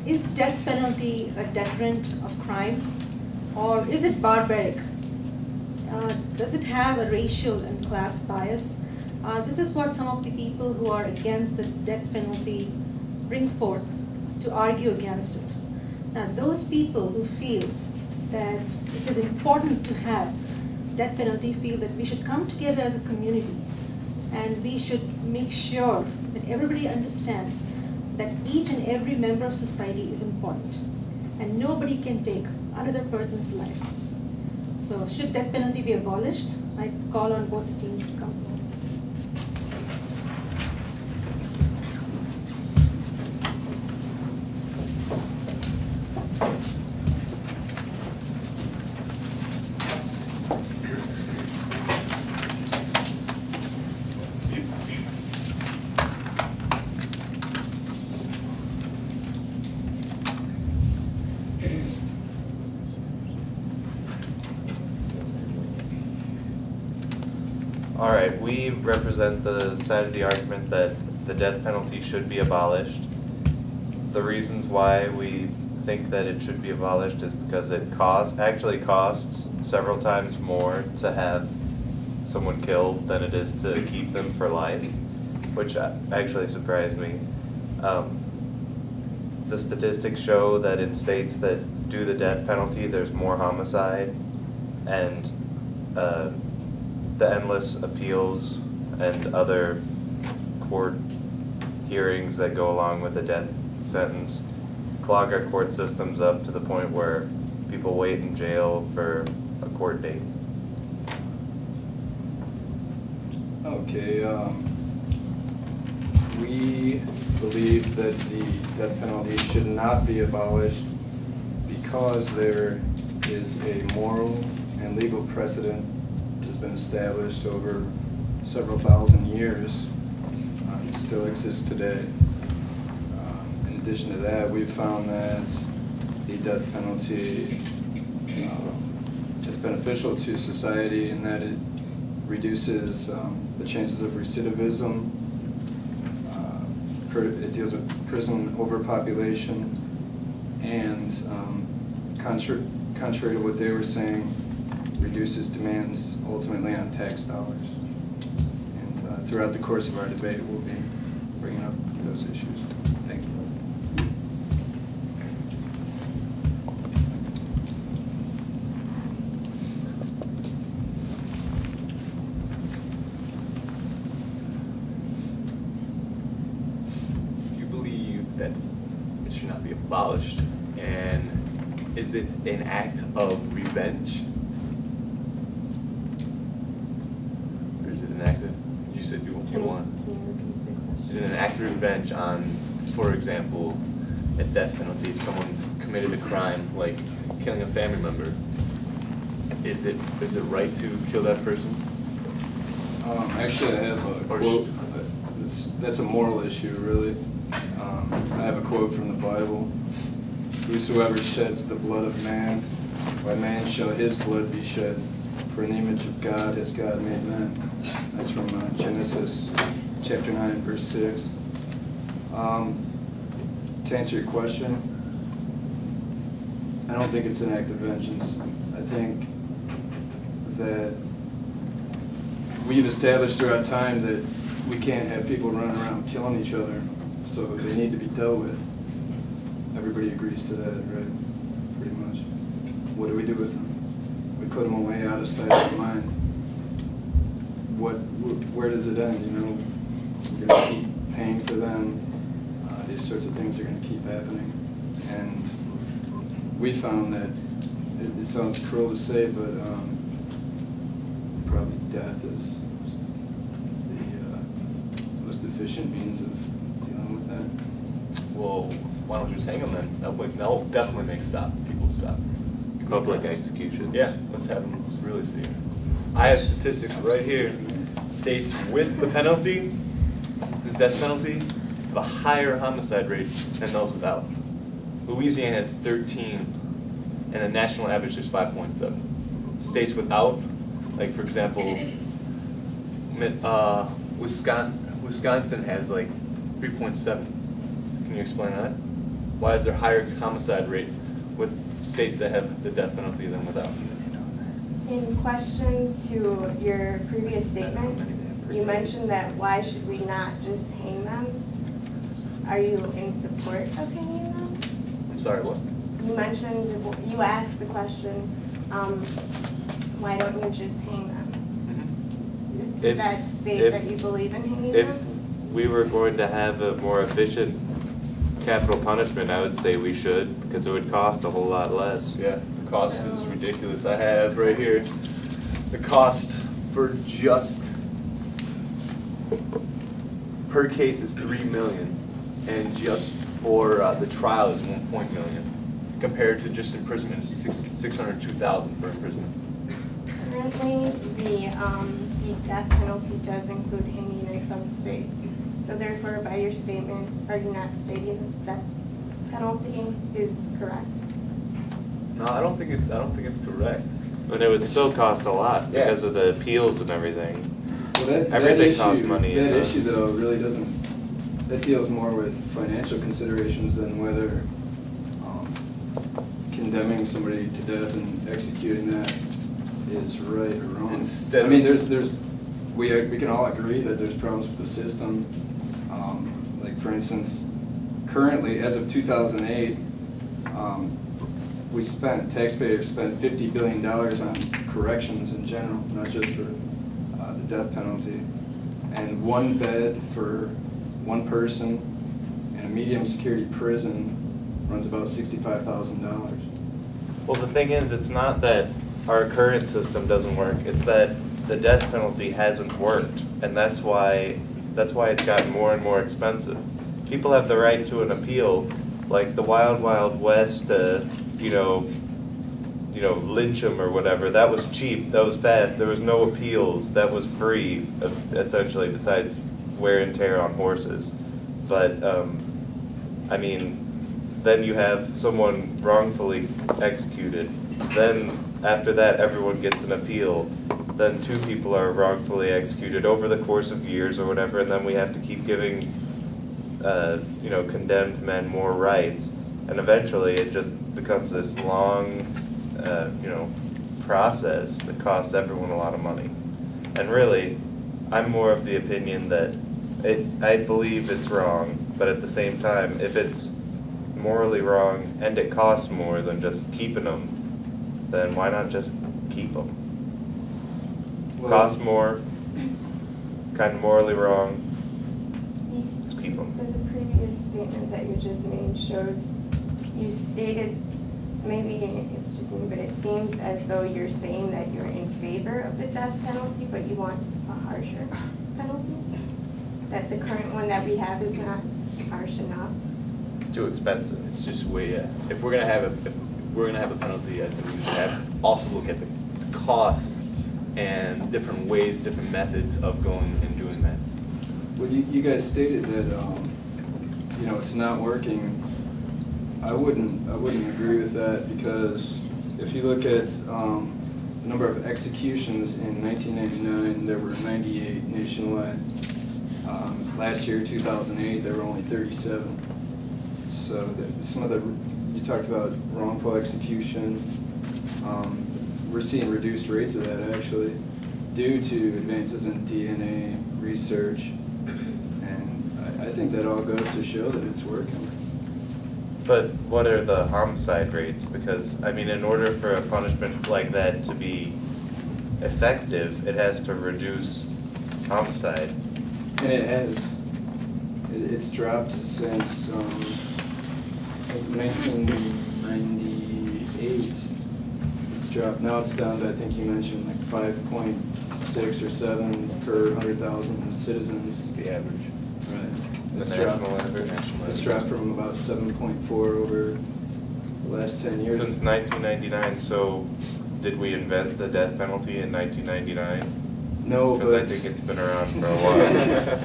Is death penalty a deterrent of crime, or is it barbaric? Does it have a racial and class bias? This is what some of the people who are against the death penalty bring forth to argue against it. Now, those people who feel that it is important to have death penalty feel that we should come together as a community and we should make sure that everybody understands that each and every member of society is important and nobody can take another person's life. So should death penalty be abolished? I call on both the teams to come forward. All right, we represent the side of the argument that the death penalty should be abolished. The reasons why we think that it should be abolished is because it actually costs several times more to have someone killed than it is to keep them for life, which actually surprised me. The statistics show that in states that do the death penalty, there's more homicide, and the endless appeals and other court hearings that go along with a death sentence clog our court systems up to the point where people wait in jail for a court date. Okay, we believe that the death penalty should not be abolished because there is a moral and legal precedent that has been established over several thousand years. It still exists today. In addition to that, we've found that the death penalty is beneficial to society in that it reduces the chances of recidivism. It deals with prison overpopulation, and contrary to what they were saying, reduces demands ultimately on tax dollars. And throughout the course of our debate, we'll be bringing up those issues. Thank you. You believe that it should not be abolished, and is it an act of revenge? Or is it an act of, you said you want? Is it an act of revenge on, for example, a death penalty if someone committed a crime like killing a family member? Is it right to kill that person? Actually, I have a quote. That's a moral issue, really. I have a quote from the Bible. Whosoever sheds the blood of man, by man shall his blood be shed. For in the image of God has God made man. That's from Genesis chapter 9, verse 6. To answer your question, I don't think it's an act of vengeance. I think that we've established throughout time that we can't have people running around killing each other, so they need to be dealt with. Everybody agrees to that, right? Pretty much. What do we do with them? We put them away out of sight, out of mind. Where does it end, you know? We're going to keep paying for them. These sorts of things are going to keep happening. And we found that, it sounds cruel to say, but probably death is the most efficient means of dealing with that. Well, why don't you just hang them then? That'll definitely make people stop. Public execution. Yeah, let's have them. Let's really see. I have statistics right here. States with the penalty, the death penalty, have a higher homicide rate than those without. Louisiana has 13, and the national average is 5.7. States without, like for example, Wisconsin has like 3.7. Can you explain that? Why is there higher homicide rate with states that have the death penalty than without? In question to your previous statement, you mentioned that why should we not just hang them? Are you in support of hanging them? I'm sorry, what? You mentioned, you asked the question, why don't you just hang them? Does that state that you believe in hanging If them? we were going to have a more efficient capital punishment, I would say we should, because it would cost a whole lot less. Yeah, the cost is So- ridiculous. I have right here, the cost for just, per case is $3 million, and just for the trial is $1 million, compared to just imprisonment is $602,000 for imprisonment. Currently, the death penalty does include hanging in some states. So therefore, by your statement, are you not stating that death penalty is correct? No, I don't think it's correct. And it would still cost a lot Yeah. because of the appeals and everything. Well, that Everything issue, costs money, That yeah. issue, though, really doesn't, that deals more with financial considerations than whether condemning somebody to death and executing that is right or wrong. Instead I mean, of- we can all agree that there's problems with the system. Like, for instance, currently, as of 2008, taxpayers spent $50 billion on corrections in general, not just for the death penalty. And one bed for one person in a medium security prison runs about $65,000. Well, the thing is, it's not that our current system doesn't work, it's that the death penalty hasn't worked, and that's why it's gotten more and more expensive. People have the right to an appeal, like the Wild Wild West, lynch 'em or whatever. That was cheap, that was fast, there was no appeals, that was free, essentially, besides wear and tear on horses. But, I mean, then you have someone wrongfully executed, then after that everyone gets an appeal, then two people are wrongfully executed over the course of years or whatever, and then we have to keep giving condemned men more rights, and eventually it just becomes this long process that costs everyone a lot of money. And really, I'm more of the opinion that I believe it's wrong, but at the same time, if it's morally wrong and it costs more than just keeping them, then why not just keep them? Well- Cost more, kind of morally wrong, just keep them. But the previous statement that you just made shows, you stated, maybe it's just me, but it seems as though you're saying that you're in favor of the death penalty, but you want a harsher penalty? That the current one that we have is not harsh enough? It's too expensive. It's just way, if we're gonna have a penalty, I think we should also look at the costs and different ways, different methods of going and doing that. Well, you guys stated that, it's not working. I wouldn't agree with that, because if you look at the number of executions in 1999, there were 98 nationwide. Last year, 2008, there were only 37. So you talked about wrongful execution. We're seeing reduced rates of that, actually, due to advances in DNA research. And I think that all goes to show that it's working. But what are the homicide rates? Because, I mean, in order for a punishment like that to be effective, it has to reduce homicide. And it has. It's dropped since 1998. It's dropped. Now it's down to, I think you mentioned, like 5.6 or 7 per 100,000 citizens. It's the average. Right. The It's national dropped. average. It's dropped from about 7.4 over the last 10 years. Since 1999, so did we invent the death penalty in 1999? No, Because I but think it's been around for a while.